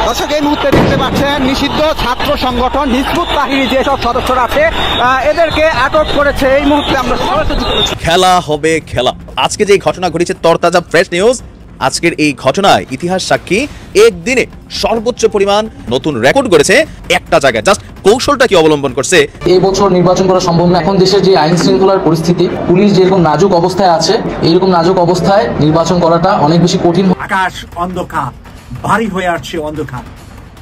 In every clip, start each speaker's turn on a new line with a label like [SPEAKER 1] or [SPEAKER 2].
[SPEAKER 1] দর্শক এই মুহূর্তে দেখতে পাচ্ছেন নিষিদ্ধ ছাত্র সংগঠন হিজবুত তাহরির যেসব সদস্যরা আছে এদেরকে আটক করেছে। এই মুহূর্তে আমরা
[SPEAKER 2] খেলা হবে খেলা। আজকে যে ঘটনা ঘটেছে তরতাজা ফ্রেশ নিউজ। আজকের এই ঘটনায় ইতিহাস সাক্ষী একদিনে সর্বোচ্চ পরিমাণ নতুন রেকর্ড করেছে একটা জায়গায়। জাস্ট কৌশলটা কি অবলম্বন করছে,
[SPEAKER 3] এই বছর নির্বাচন করা সম্ভব না। এখন দেশের যে আইন শৃঙ্খলার পরিস্থিতি, পুলিশ যেরকম নাজুক অবস্থায় আছে, এইরকম নাজুক অবস্থায় নির্বাচন করাটা অনেক বেশি কঠিন।
[SPEAKER 4] আকাশ অন্ধকার, ভারী হয়ে আসছে অন্ধকার।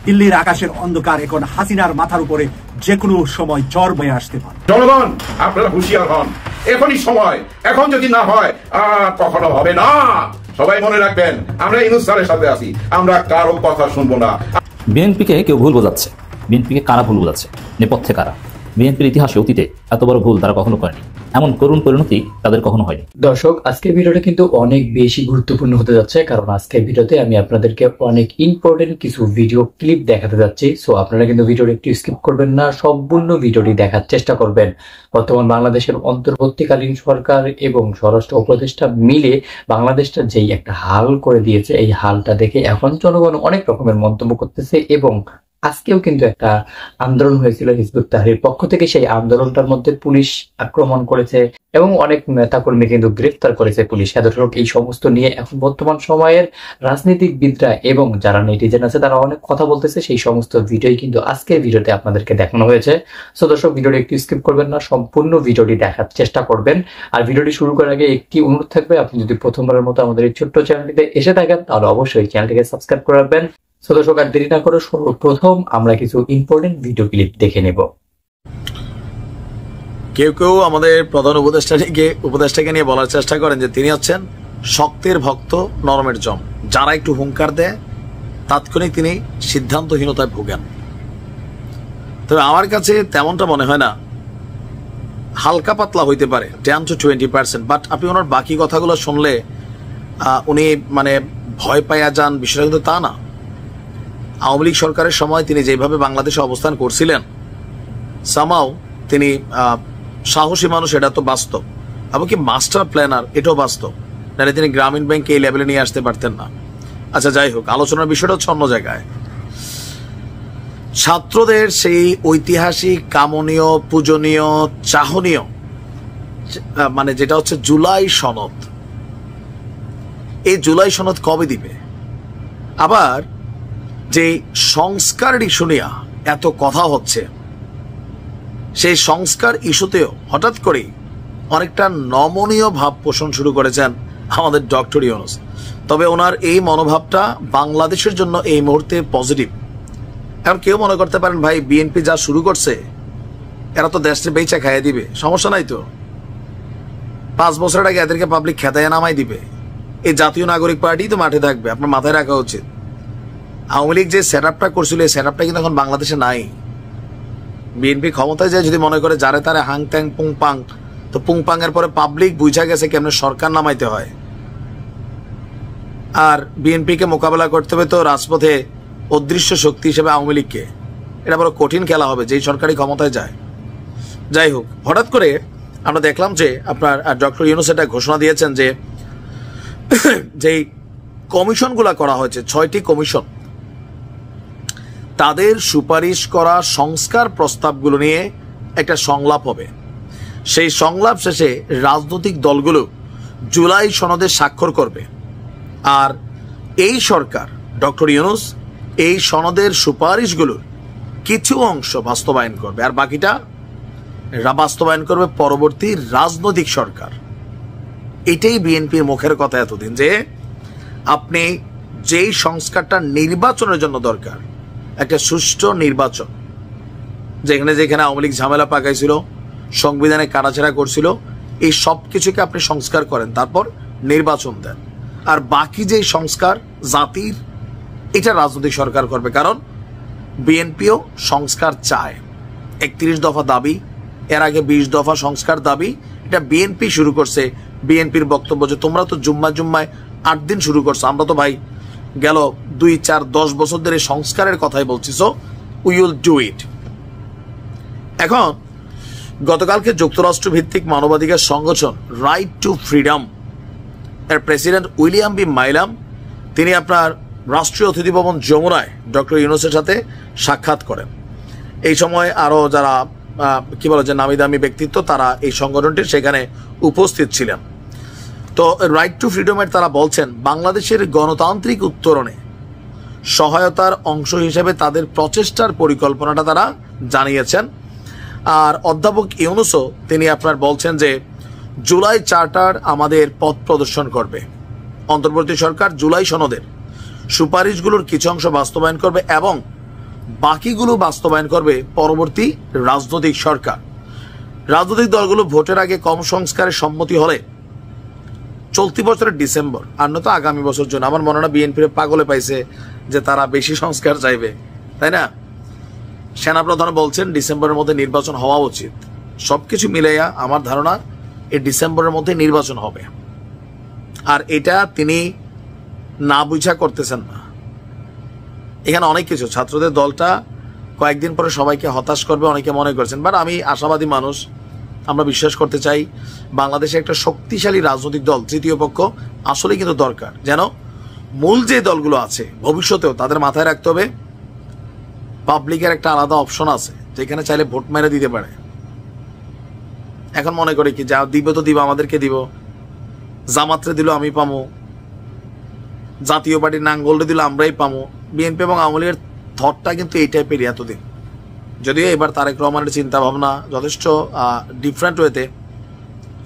[SPEAKER 4] দিল্লির আকাশের অন্ধকার এখন হাসিনার মাথার উপরে যে কোনো সময় ঝড় বয়ে আসতে পারে।
[SPEAKER 5] জনগণ আপনারা হুঁশিয়ার হন, এখনই সময়। এখন যদি না হয় আর কখনো হবে না। সবাই মনে রাখবেন, আমরা ইউনূস স্যারের সাথে আছি, আমরা কারো কথা শুনবো না।
[SPEAKER 6] বিএনপিকে কেউ ভুল বোঝাচ্ছে, বিএনপিকে কারা ভুল বোঝাচ্ছে, নেপথ্যে কারা? বিএনপির ইতিহাসে অতীতে এত বড় ভুল তারা কখনো করেনি, এমন করুণ পরিণতি তাদের কখনো হয়নি।
[SPEAKER 3] দর্শক, আজকের ভিডিওটা কিন্তু অনেক বেশি গুরুত্বপূর্ণ হতে যাচ্ছে, কারণ আজকের ভিডিওতে আমি আপনাদেরকে অনেক ইম্পর্টেন্ট কিছু ভিডিও ক্লিপ দেখাতে যাচ্ছি। সো আপনারা কিন্তু ভিডিওটি একটু স্কিপ করবেন না, সম্পূর্ণ ভিডিওটি দেখার চেষ্টা করবেন। বর্তমান বাংলাদেশের অন্তর্বর্তীকালীন সরকার এবং স্বরাষ্ট্র উপদেষ্টা মিলে বাংলাদেশটা যেই একটা হাল করে দিয়েছে, এই হালটা দেখে এখন জনগণ অনেক রকমের মন্তব্য করতেছে। এবং আজকেও কিন্তু একটা আন্দোলন হয়েছিল হিজবুত তাহরির পক্ষ থেকে। সেই আন্দোলনটার মধ্যে পুলিশ আক্রমণ করেছে এবং অনেক নেতাকর্মী কিন্তু গ্রেফতার করেছে পুলিশ। দর্শক, এই সমস্ত নিয়ে এখন বর্তমান সময়ের রাজনীতিবিদরা এবং যারা নেটিজেন আছে তারা অনেক কথা বলতেছে। সেই সমস্ত ভিডিওই কিন্তু আজকের ভিডিওতে আপনাদেরকে দেখানো হয়েছে। সো দর্শক, ভিডিওটি একটু স্কিপ করবেন না, সম্পূর্ণ ভিডিওটি দেখার চেষ্টা করবেন। আর ভিডিওটি শুরু করার আগে একটি অনুরোধ থাকবে, আপনি যদি প্রথমবারের মতো আমাদের এই ছোট্ট চ্যানেলটিতে এসে থাকেন তাহলে অবশ্যই চ্যানেলটিকে সাবস্ক্রাইব করে রাখবেন। সো দর্শক, আর দেরি না করে সর্বপ্রথম আমরা কিছু ইম্পর্টেন্ট ভিডিও ক্লিপ দেখে নেব।
[SPEAKER 2] কেউ কেউ আমাদের প্রধান উপদেষ্টাকে নিয়ে বলার চেষ্টা করেন যে তিনি হচ্ছেন শক্তের ভক্ত, নরমের জম। যারা একটু হুঙ্কার দেয় তাৎক্ষণিক তিনি সিদ্ধান্তহীনতায় ভোগেন। তবে আমার কাছে তেমনটা মনে হয় না, হালকা পাতলা হইতে পারে 10 to 20%, বাট আপনি ওনার বাকি কথাগুলো শুনলে উনি মানে ভয় পাইয়া যান, বিষয়টা কিন্তু তা না। আওয়ামী লীগ সরকারের সময় তিনি যেভাবে বাংলাদেশে অবস্থান করছিলেন, সামাও তিনি সাহসী মানুষ, এটা তো বাস্তব। এমনকি মাস্টার প্ল্যানার, এটাও বাস্তব। নাহলে তিনি গ্রামীণ ব্যাংকে এই লেভেলে নিয়ে আসতে পারতেন না। আচ্ছা, যাই হোক, আলোচনার বিষয়টা হচ্ছে অন্য জায়গায়। ছাত্রদের সেই ঐতিহাসিক, কামনীয়, পূজনীয়, চাহনীয় মানে যেটা হচ্ছে জুলাই সনদ, এই জুলাই সনদ কবে দিবে? আবার যে সংস্কার ইস্যু নিয়ে এত কথা হচ্ছে, সেই সংস্কার ইস্যুতেও হঠাৎ করে অনেকটা নমনীয় ভাব পোষণ শুরু করেছেন আমাদের ডক্টর ইউনূস। তবে ওনার এই মনোভাবটা বাংলাদেশের জন্য এই মুহূর্তে পজিটিভ। এখন কেউ মনে করতে পারেন, ভাই বিএনপি যা শুরু করছে এরা তো দেশে বেচা খাইয়ে দিবে, সমস্যা নাই তো, 5 বছরের আগে এদেরকে পাবলিক খেতায় নামাই দিবে, এই জাতীয় নাগরিক পার্টি তো মাঠে থাকবে। আপনার মাথায় রাখা উচিত, আওয়ামী লীগ যে সেট আপটা করছিল এই সেট আপটা কিন্তু এখন বাংলাদেশে নাই। বিএনপি ক্ষমতায় যায় যদি মনে করে যারে তারে হাং ট্যাং পুং পাং, তো পুং পাং এর পরে পাবলিক বুঝা গেছে কেমনে সরকার নামাইতে হয়। আর বিএনপিকে মোকাবেলা করতে হবে তো রাজপথে অদৃশ্য শক্তি হিসেবে আওয়ামী লীগকে। এটা বড় কঠিন খেলা হবে যেই সরকারি ক্ষমতায় যায়। যাই হোক, হঠাৎ করে আমরা দেখলাম যে আপনার ডক্টর ইউনূস এটা ঘোষণা দিয়েছেন যে যেই কমিশনগুলা করা হয়েছে, 6টি কমিশন, তাদের সুপারিশ করা সংস্কার প্রস্তাবগুলো নিয়ে একটা সংলাপ হবে। সেই সংলাপ শেষে রাজনৈতিক দলগুলো জুলাই সনদে স্বাক্ষর করবে। আর এই সরকার, ডক্টর ইউনূস, এই সনদের সুপারিশগুলোর কিছু অংশ বাস্তবায়ন করবে, আর বাকিটা বাস্তবায়ন করবে পরবর্তী রাজনৈতিক সরকার। এটাই বিএনপির মুখের কথা এতদিন, যে আপনি যেই সংস্কারটা নির্বাচনের জন্য দরকার, একটা সুষ্ঠু নির্বাচন, যেখানে যেখানে আওয়ামী লীগ ঝামেলা পাকাইছিল, সংবিধানে কাটাছেড়া করছিল, এই সব কিছুকে আপনি সংস্কার করেন, তারপর নির্বাচন দেন। আর বাকি যে সংস্কার জাতির, এটা রাজনৈতিক সরকার করবে। কারণ বিএনপিও সংস্কার চায়। 31 দফা দাবি, এর আগে 20 দফা সংস্কার দাবি, এটা বিএনপি শুরু করছে। বিএনপির বক্তব্য যে তোমরা তো জুম্মায় 8 দিন শুরু করছো, আমরা তো ভাই গেল 2, 4, 10 বছর ধরে সংস্কারের কথাই বলছি, so we will do it. এখন গতকালকে যুক্তরাষ্ট্র ভিত্তিক মানবাধিকার সংগঠন রাইট টু ফ্রিডম এর প্রেসিডেন্ট উইলিয়াম বি মাইলাম তিনি আপনার রাষ্ট্রীয় অতিথি ভবন যমুনায় ডক্টর ইউনূসের সাথে সাক্ষাৎ করেন। এই সময় আরও যারা কি বলে যে নামি দামি ব্যক্তিত্ব তারা এই সংগঠনটির সেখানে উপস্থিত ছিলেন। তো রাইট টু ফ্রিডমের তারা বলছেন বাংলাদেশের গণতান্ত্রিক উত্তরণে সহায়তার অংশ হিসেবে তাদের প্রচেষ্টার পরিকল্পনাটা তারা জানিয়েছেন। আর অধ্যাপক ইউনূসও তিনি আপনার বলছেন যে জুলাই চার্টার আমাদের পথ প্রদর্শন করবে, অন্তর্বর্তী সরকার জুলাই সনদের সুপারিশগুলোর কিছু অংশ বাস্তবায়ন করবে এবং বাকিগুলো বাস্তবায়ন করবে পরবর্তী রাজনৈতিক সরকার। রাজনৈতিক দলগুলো ভোটের আগে কম সংস্কারের সম্মতি হলে চলতি বছরের ডিসেম্বর আর নয়তো আগামী বছর জন্য, আমার মনে হয় বিএনপির পাগলে পাইছে যে তারা বেশি সংস্কার চাইবে, তাই না? সেনাপ্রধান বলছেন ডিসেম্বরের মধ্যে নির্বাচন হওয়া উচিত। সবকিছু মিলাইয়া আমার ধারণা এই ডিসেম্বরের মধ্যে নির্বাচন হবে। আর এটা তিনি না বুঝা করতেছেন না। এখানে অনেক কিছু, ছাত্রদের দলটা কয়েকদিন পরে সবাইকে হতাশ করবে অনেকে মনে করছেন, বাট আমি আশাবাদী মানুষ, আমরা বিশ্বাস করতে চাই বাংলাদেশে একটা শক্তিশালী রাজনৈতিক দল তৃতীয় পক্ষ আসলে কিন্তু দরকার, যেন মূল যে দলগুলো আছে ভবিষ্যতেও তাদের মাথায় রাখতে হবে পাবলিকের একটা আলাদা অপশন আছে যেখানে চাইলে ভোট মেরে দিতে পারে। এখন মনে করে কি যা দিব তো দিব, আমাদেরকে দিব, জামাতরে দিল আমি পামো, জাতীয় পার্টির নাঙ্গলরে দিল আমরাই পামো। বিএনপি এবং আওয়ামী লীগের থটটা কিন্তু এই টাইপেরই এতদিন, যদিও এবার তারেক রহমানের চিন্তা ভাবনা যথেষ্ট ডিফারেন্ট ওয়েতে।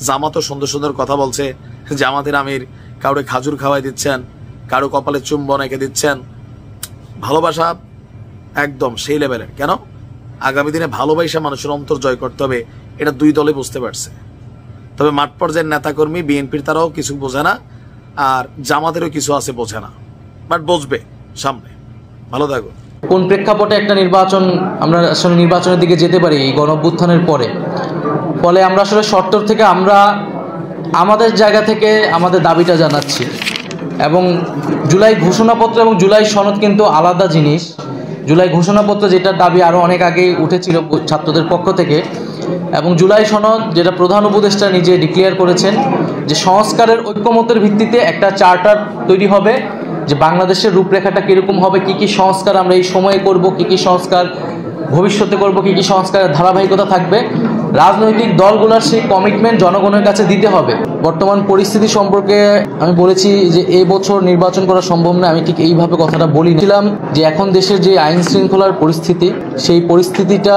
[SPEAKER 2] জামাতও সুন্দর সুন্দর কথা বলছে, জামাতের আমির কাউরে খাজুর খাওয়াই দিচ্ছেন, কারো কপালে চুম্বন এঁকে দিচ্ছেন, ভালোবাসা একদম সেই লেভেলের। কেন আগামী দিনে ভালোবাসা মানুষের অন্তর জয় করতে হবে, এটা দুই দলে বুঝতে পারছে। তবে মাঠ পর্যায়ের নেতাকর্মী বিএনপির তারাও কিছু বোঝে না, আর জামাতেরও কিছু আছে বোঝে না, বাট বুঝবে সামনে। ভালো থাকো।
[SPEAKER 7] কোন প্রেক্ষাপটে একটা নির্বাচন আমরা আসলে নির্বাচনের দিকে যেতে পারি এই গণঅভ্যুত্থানের পরে, ফলে আমরা আসলে শর্ত থেকে আমরা আমাদের জায়গা থেকে আমাদের দাবিটা জানাচ্ছি। এবং জুলাই ঘোষণাপত্র এবং জুলাই সনদ কিন্তু আলাদা জিনিস। জুলাই ঘোষণাপত্র যেটার দাবি আরও অনেক আগেই উঠেছিল ছাত্রদের পক্ষ থেকে, এবং জুলাই সনদ যেটা প্রধান উপদেষ্টা নিজে ডিক্লেয়ার করেছেন যে সংস্কারের ঐক্যমতের ভিত্তিতে একটা চার্টার তৈরি হবে, যে বাংলাদেশের রূপরেখাটা কীরকম হবে, কী কী সংস্কার আমরা এই সময়ে করব, কী কী সংস্কার ভবিষ্যতে করব, কী কী সংস্কারের ধারাবাহিকতা থাকবে। রাজনৈতিক দলগুলোর সেই কমিটমেন্ট জনগণের কাছে দিতে হবে। বর্তমান পরিস্থিতি সম্পর্কে আমি বলেছি যে এই বছর নির্বাচন করা সম্ভব না, আমি ঠিক এইভাবে কথাটা বলেছিলাম যে এখন দেশের যে আইন শৃঙ্খলার পরিস্থিতি, সেই পরিস্থিতিটা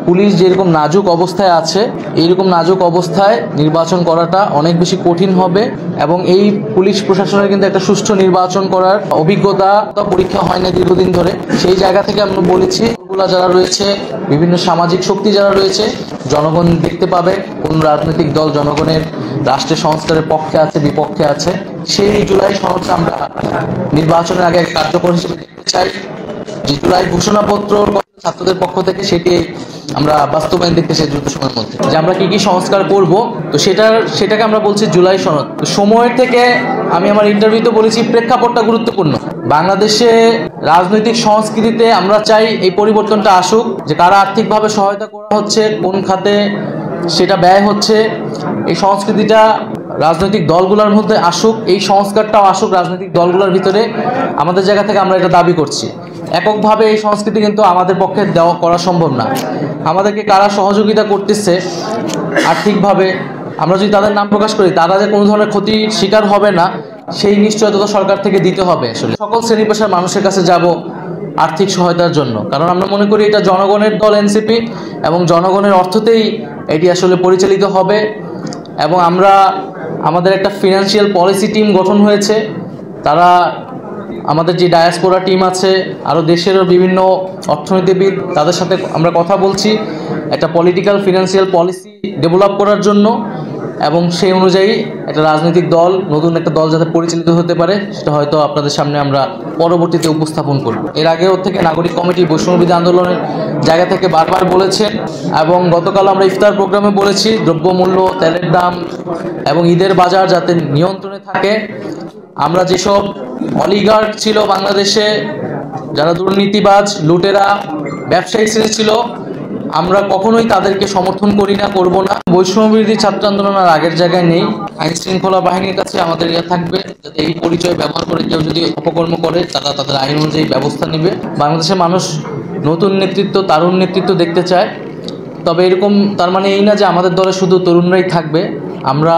[SPEAKER 7] পুলিশ যেরকম নাজুক অবস্থায় আছে, এইরকম নাজুক অবস্থায় নির্বাচন করাটা অনেক বেশি কঠিন হবে। এবং এই পুলিশ প্রশাসনের কিন্তু একটা সুষ্ঠু নির্বাচন করার অভিজ্ঞতা পরীক্ষা হয় না দীর্ঘদিন ধরে। সেই জায়গা থেকে আমরা বলেছি যারা রয়েছে, বিভিন্ন সামাজিক শক্তি যারা রয়েছে, জনগণ দেখতে পাবে কোন রাজনৈতিক দল জনগণের রাষ্ট্রের সংস্কারের পক্ষে আছে বিপক্ষে আছে। সেই জুলাই সনদটা আমরা নির্বাচনের আগে কার্যকর হিসেবে দেখতে চাই। যে জুলাই ঘোষণাপত্র ছাত্রদের পক্ষ থেকে সেটি আমরা বাস্তবায়ন দেখতে চাই দ্রুত সময়ের মধ্যে, যে আমরা কি কি সংস্কার করব। তো সেটাকে আমরা বলছি জুলাই সনদ। সময়ের থেকে আমি আমার ইন্টারভিউতে বলেছি প্রেক্ষাপটটা গুরুত্বপূর্ণ। বাংলাদেশে রাজনৈতিক সংস্কৃতিতে আমরা চাই এই পরিবর্তনটা আসুক, যে কারা আর্থিকভাবে সহায়তা করা হচ্ছে, কোন খাতে সেটা ব্যয় হচ্ছে, এই সংস্কৃতিটা রাজনৈতিক দলগুলোর মধ্যে আসুক, এই সংস্কারটাও আসুক রাজনৈতিক দলগুলোর ভিতরে। আমাদের জায়গা থেকে আমরা এটা দাবি করছি। এককভাবে এই সংস্কৃতি কিন্তু আমাদের পক্ষে দেওয়া করা সম্ভব না। আমাদেরকে কারা সহযোগিতা করতেছে আর্থিকভাবে, আমরা যদি তাদের নাম প্রকাশ করি, তারা যে কোনো ধরনের ক্ষতির শিকার হবে না সেই নিশ্চয়তা তো সরকার থেকে দিতে হবে। আসলে সকল শ্রেণী পেশার মানুষের কাছে যাব আর্থিক সহায়তার জন্য, কারণ আমরা মনে করি এটা জনগণের দল এনসিপি, এবং জনগণের অর্থতেই এটি আসলে পরিচালিত হবে। এবং আমাদের একটা ফিনান্সিয়াল পলিসি টিম গঠন হয়েছে, তারা আমাদের যে ডায়াসপোরা টিম আছে, আরও দেশেরও বিভিন্ন অর্থনীতিবিদ, তাদের সাথে আমরা কথা বলছি একটা পলিটিক্যাল ফিনান্সিয়াল পলিসি ডেভেলপ করার জন্য। এবং সেই অনুযায়ী একটা রাজনৈতিক দল, নতুন একটা দল যাতে পরিচালিত হতে পারে, সেটা হয়তো আপনাদের সামনে আমরা পরবর্তীতে উপস্থাপন করব। এর আগেও থেকে নাগরিক কমিটি বৈষম্যবিরোধী আন্দোলনের জায়গা থেকে বারবার বলেছেন, এবং গতকাল আমরা ইফতার প্রোগ্রামে বলেছি দ্রব্যমূল্য, তেলের দাম এবং ঈদের বাজার যাতে নিয়ন্ত্রণে থাকে। আমরা যেসব অলিগার্ক ছিল বাংলাদেশে, যারা দুর্নীতিবাজ, লুটেরা, ব্যবসায়ী শ্রেণী ছিল, আমরা কখনোই তাদেরকে সমর্থন করি না, করব না। বৈষম্য বিরোধী ছাত্র আন্দোলন আর আগের জায়গায় নেই। আইন শৃঙ্খলা বাহিনীর কাছে আমাদের থাকবে, যাতে এই পরিচয় ব্যবহার করে কেউ যদি অপকর্ম করে তারা তাদের আইন অনুযায়ী ব্যবস্থা নেবে। বাংলাদেশের মানুষ নতুন নেতৃত্ব, তারুণ নেতৃত্ব দেখতে চায়। তবে এরকম তার মানে এই না যে আমাদের দলে শুধু তরুণরাই থাকবে। আমরা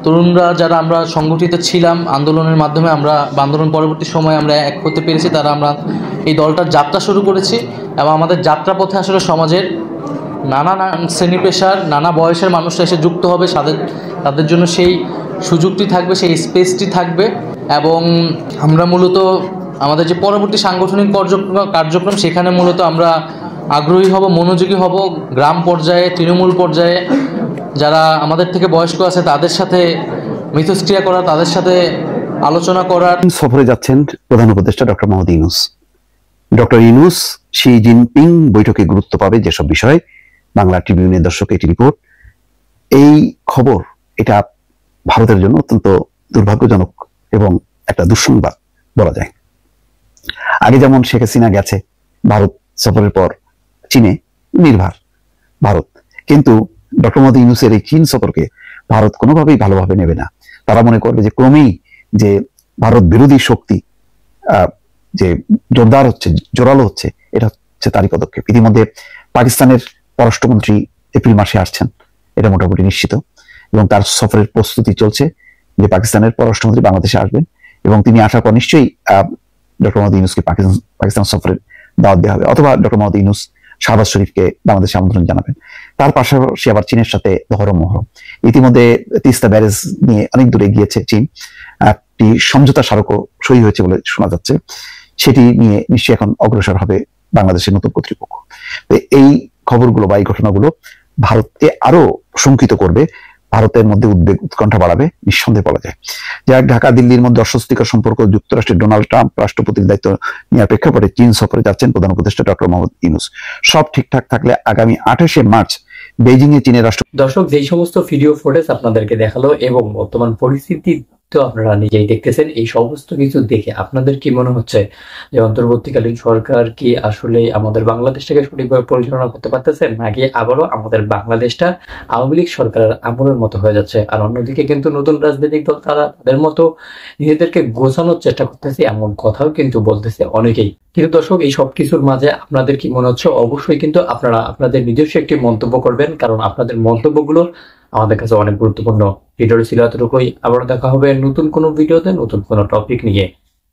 [SPEAKER 7] তরুণরা যারা আমরা সংগঠিত ছিলাম আন্দোলনের মাধ্যমে, আমরা আন্দোলন পরবর্তী সময়ে আমরা এক হতে পেরেছি, তারা আমরা এই দলটার যাত্রা শুরু করেছি। এবং আমাদের যাত্রাপথে আসলে সমাজের নানা শ্রেণী পেশার, নানা বয়সের মানুষরা এসে যুক্ত হবে। তাদের জন্য সেই সুযোগটি থাকবে, সেই স্পেসটি থাকবে। এবং আমরা মূলত আমাদের যে পরবর্তী সাংগঠনিক কার্যক্রম, সেখানে মূলত আমরা আগ্রহী হব, মনোযোগী হব। গ্রাম পর্যায়ে, তৃণমূল পর্যায়ে যারা আমাদের থেকে বয়স্ক আছে তাদের সাথে মিথস্ক্রিয়া করা, তাদের সাথে আলোচনা করার।
[SPEAKER 8] সফরে যাচ্ছেন প্রধান উপদেষ্টা doctor Mohammad Yunus. Doctor Yunus Xi Jinping বৈঠকে গুরুত্ব পাবে যেসব বিষয়, বাংলা ট্রিবিউনের দর্শক এটি রিপোর্ট। এই খবর এটা ভারতের জন্য অত্যন্ত দুর্ভাগ্যজনক এবং একটা দুঃসংবাদ বলা যায়। আগে যেমন শেখ হাসিনা গেছে ভারত সফরের পর চীনে, নির্ভর ভারত, কিন্তু ডক্টর মোহাম্মদ ইউনূসের এই চীন সফরকে ভারত কোনোভাবেই ভালোভাবে নেবে না। তারা মনে করবে যে ক্রমেই যে ভারত বিরোধী শক্তি যে জোরদার হচ্ছে, জোরালো হচ্ছে, এটা হচ্ছে তারই পদক্ষেপ। ইতিমধ্যে পাকিস্তানের পররাষ্ট্রমন্ত্রী এপ্রিল মাসে আসছেন, এটা মোটামুটি নিশ্চিত, এবং তার সফরের প্রস্তুতি চলছে যে পাকিস্তানের পররাষ্ট্রমন্ত্রী বাংলাদেশে আসবেন এবং তিনি আসার পর নিশ্চয়ই ডক্টর মোহাম্মদ ইউনূসকে পাকিস্তান সফরের দাওয়াত দেওয়া হবে, অথবা ডক্টর মোহাম্মদ ইউনূস শাহবাজ শরীফকে বাংলাদেশে আমন্ত্রণ জানাবেন। তার পাশাপাশি আবার চীনের সাথে দহরম মহরম। ইতিমধ্যে তিস্তা ব্যারেজ নিয়ে অনেক দূরে গিয়েছে চীন, একটি সমঝোতা স্মারকও সই হয়েছে বলে শোনা যাচ্ছে। সেটি নিয়ে নিশ্চয়ই এখন অগ্রসর হবে বাংলাদেশের নতুন কর্তৃপক্ষ। এই খবরগুলো বা এই ঘটনাগুলো ভারতকে আরো শঙ্কিত করবে, ভারতের মধ্যে উদ্বেগ উৎকণ্ঠা বাড়াবে, নিঃসন্দেহে বলা যায়। যাক, ঢাকা দিল্লির মধ্যে অস্বস্তিকর সম্পর্ক, যুক্তরাষ্ট্রের ডোনাল্ড ট্রাম্প রাষ্ট্রপতির দায়িত্ব নেওয়ার প্রেক্ষাপটে চীন সফরে যাচ্ছেন প্রধান উপদেষ্টা ডক্টর মোহাম্মদ ইউনূস। সব ঠিকঠাক থাকলে আগামী 28শে মার্চ বেইজিং এ চীনের
[SPEAKER 3] দর্শক যেই সমস্ত ভিডিও ফুটেজ আপনাদেরকে দেখালো এবং বর্তমান পরিস্থিতি তো আপনারা নিজেই দেখতেছেন, এই সমস্ত কিছু দেখে আপনাদের কি মনে হচ্ছে যে অন্তর্বর্তীকালীন সরকার কি আসলে আমাদের বাংলাদেশটাকে সঠিকভাবে পরিচালনা করতে পারতেছে, নাকি আবারও আমাদের বাংলাদেশটা আওয়ামী লীগ সরকারের আমলের মতো হয়ে যাচ্ছে? আর অন্যদিকে কিন্তু নতুন রাজনৈতিক দল তারা তাদের মতো নিজেদেরকে গোছানোর চেষ্টা করতেছে, এমন কথাও কিন্তু বলতেছে অনেকেই। কিন্তু দর্শক এই সব কিছুর মাঝে আপনাদের কি মনে হচ্ছে? অবশ্যই কিন্তু আপনারা আপনাদের নিজস্ব একটি মন্তব্য করবেন, কারণ আপনাদের মন্তব্যগুলো আমাদের কাছে অনেক গুরুত্বপূর্ণ। ভিডিওটি ছিল এতটুকুই, আবার দেখা হবে নতুন কোনো ভিডিওতে নতুন কোনো টপিক নিয়ে।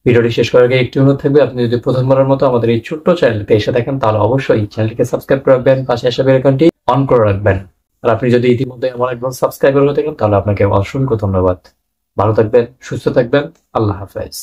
[SPEAKER 3] ভিডিওটি শেষ করার আগে একটি অনুরোধ থাকবে, আপনি যদি প্রথমবারের মতো আমাদের এই ছোট্ট চ্যানেলকে এসে দেখেন তাহলে অবশ্যই চ্যানেলটিকে সাবস্ক্রাইব করে রাখবেন, পাশে আসা বেল আইকনটি অন করে রাখবেন। আর আপনি যদি ইতিমধ্যে আমার একজন সাবস্ক্রাইবার হয়ে থাকেন তাহলে আপনাকে অসংখ্য ধন্যবাদ। ভালো থাকবেন, সুস্থ থাকবেন, আল্লাহ হাফেজ।